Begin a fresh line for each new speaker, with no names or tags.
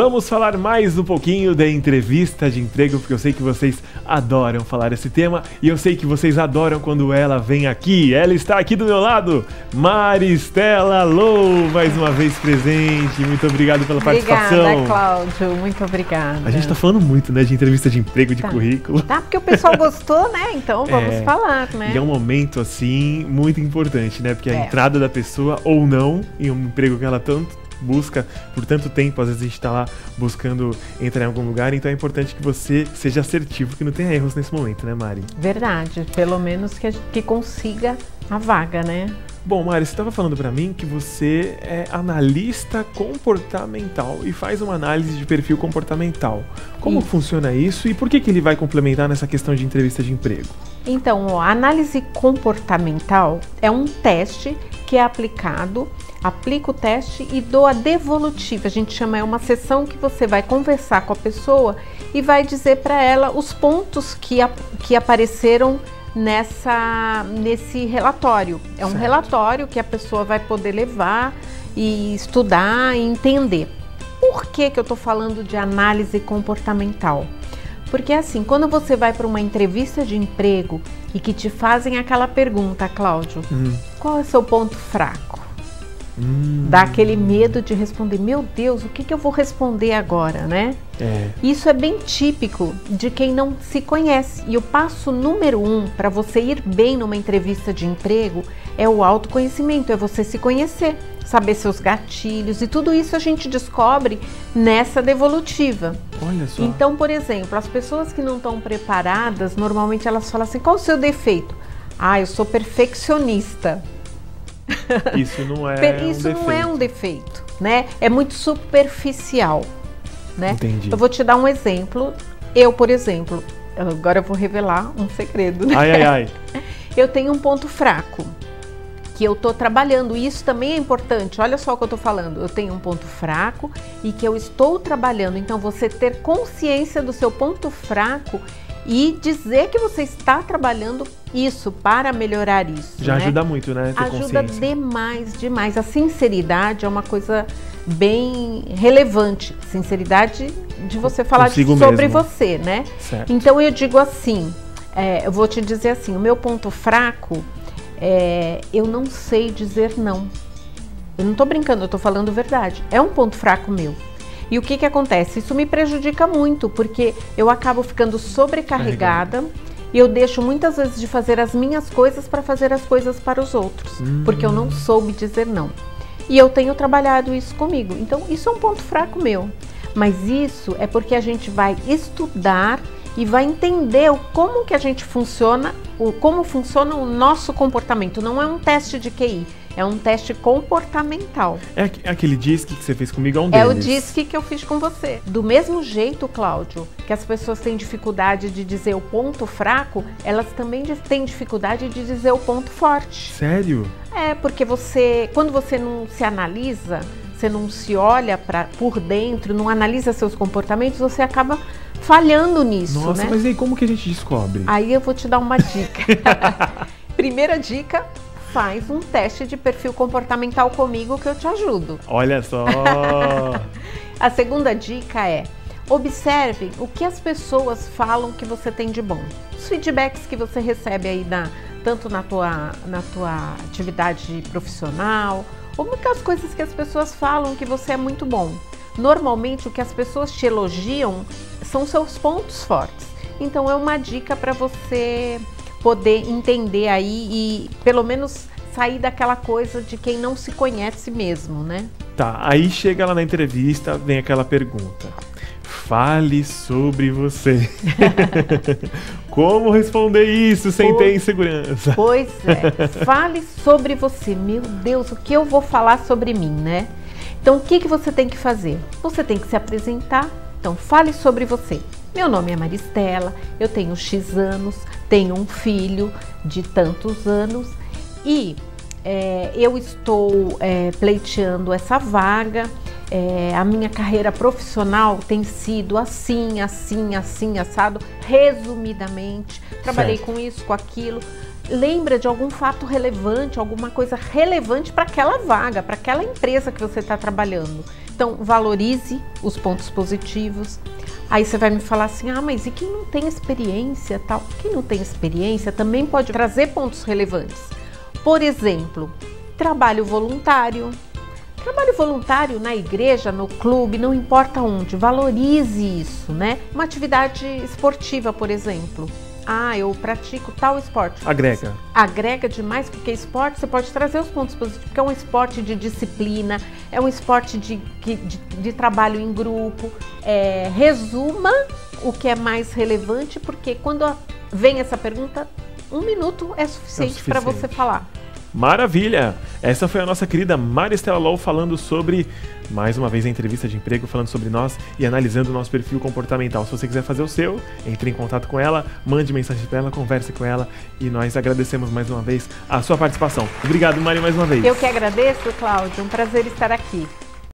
Vamos falar mais um pouquinho da entrevista de emprego, porque eu sei que vocês adoram falar esse tema e eu sei que vocês adoram quando ela vem aqui. Ela está aqui do meu lado, Maristela Lou, mais uma vez presente. Muito obrigado pela participação.
Obrigada, Cláudio. Muito obrigada.
A gente está falando muito, né, de entrevista de emprego, de currículo.
Tá, porque o pessoal gostou, né? Então vamos falar, né?
E é um momento, assim, muito importante, né? Porque a entrada da pessoa, ou não, em um emprego que ela tanto busca por tanto tempo, às vezes a gente tá lá buscando entrar em algum lugar, então é importante que você seja assertivo, que não tenha erros nesse momento, né, Mari?
Verdade, pelo menos que consiga a vaga, né?
Bom, Mari, você estava falando para mim que você é analista comportamental e faz uma análise de perfil comportamental. Como funciona isso e por que ele vai complementar nessa questão de entrevista de emprego?
Então, a análise comportamental é um teste que é aplicado, aplica o teste e dou a devolutiva. A gente chama, é uma sessão que você vai conversar com a pessoa e vai dizer para ela os pontos que apareceram nesse relatório. É um relatório que a pessoa vai poder levar e estudar e entender. Por que eu estou falando de análise comportamental? Porque assim, quando você vai para uma entrevista de emprego e que te fazem aquela pergunta, Cláudio, qual é o seu ponto fraco? Dá aquele medo de responder, meu Deus, o que eu vou responder agora, né? Isso é bem típico de quem não se conhece. E o passo número 1 para você ir bem numa entrevista de emprego é o autoconhecimento, é você se conhecer, saber seus gatilhos, e tudo isso a gente descobre nessa devolutiva.
Olha só.
Então, por exemplo, as pessoas que não estão preparadas, normalmente elas falam assim, qual o seu defeito? Ah, eu sou perfeccionista.
Isso não é
Isso não é um defeito, né? É muito superficial, né?
Entendi.
Eu vou te dar um exemplo. Eu, por exemplo, agora eu vou revelar um segredo, né?
Ai.
Eu tenho um ponto fraco que eu tô trabalhando, e isso também é importante. Olha só o que eu tô falando. Eu tenho um ponto fraco e que eu estou trabalhando. Então, você ter consciência do seu ponto fraco e dizer que você está trabalhando isso para melhorar isso.
Já ajuda muito, né? Ter
ajuda
consciência.
demais. A sinceridade é uma coisa bem relevante. Sinceridade de você falar sobre você, né?
Certo.
Então eu digo assim, eu vou te dizer assim, o meu ponto fraco é eu não sei dizer não. Eu não tô brincando, eu tô falando verdade. É um ponto fraco meu. E o que acontece? Isso me prejudica muito, porque eu acabo ficando sobrecarregada e eu deixo muitas vezes de fazer as minhas coisas para fazer as coisas para os outros, porque eu não soube dizer não. E eu tenho trabalhado isso comigo. Então, isso é um ponto fraco meu. Mas isso é porque a gente vai estudar e vai entender como que a gente funciona, como funciona o nosso comportamento. Não é um teste de QI. É um teste comportamental.
É aquele DISC que você fez comigo, é um deles.
É o DISC que eu fiz com você. Do mesmo jeito, Cláudio, que as pessoas têm dificuldade de dizer o ponto fraco, elas também têm dificuldade de dizer o ponto forte.
Sério?
É, porque quando você não se analisa, você não se olha por dentro, não analisa seus comportamentos, você acaba falhando nisso,
Nossa,
né?
mas e aí como que a gente descobre?
Aí eu vou te dar uma dica. Primeira dica, faz um teste de perfil comportamental comigo que eu te ajudo.
Olha só!
A segunda dica é, observe o que as pessoas falam que você tem de bom. Os feedbacks que você recebe aí tanto na tua atividade profissional, ou muitas coisas que as pessoas falam que você é muito bom. Normalmente o que as pessoas te elogiam são seus pontos fortes. Então é uma dica para você poder entender aí e pelo menos sair daquela coisa de quem não se conhece mesmo, né?
Tá, aí chega lá na entrevista, vem aquela pergunta. Fale sobre você. Como responder isso sem ter insegurança?
Pois é, fale sobre você. Meu Deus, o que eu vou falar sobre mim, né? Então, o que você tem que fazer? Você tem que se apresentar. Então, fale sobre você. Meu nome é Maristela, eu tenho X anos, tenho um filho de tantos anos e eu estou pleiteando essa vaga. A minha carreira profissional tem sido assim, assado, resumidamente. Trabalhei com isso, com aquilo. Lembra de algum fato relevante, alguma coisa relevante para aquela vaga, para aquela empresa que você está trabalhando. Então, valorize os pontos positivos. Aí você vai me falar assim, ah, mas e quem não tem experiência, tal? Quem não tem experiência também pode trazer pontos relevantes. Por exemplo, trabalho voluntário. Trabalho voluntário na igreja, no clube, não importa onde, valorize isso, né? Uma atividade esportiva, por exemplo. Ah, eu pratico tal esporte.
Agrega.
Agrega demais, porque esporte você pode trazer os pontos positivos, porque é um esporte de disciplina, é um esporte de trabalho em grupo. Resuma o que é mais relevante, porque quando vem essa pergunta, 1 minuto é suficiente para você falar.
Maravilha! Essa foi a nossa querida Maristela Low falando sobre, mais uma vez, a entrevista de emprego, falando sobre nós e analisando o nosso perfil comportamental. Se você quiser fazer o seu, entre em contato com ela, mande mensagem para ela, converse com ela e nós agradecemos mais uma vez a sua participação. Obrigado, Mari, mais uma vez.
Eu que agradeço, Cláudio. Um prazer estar aqui.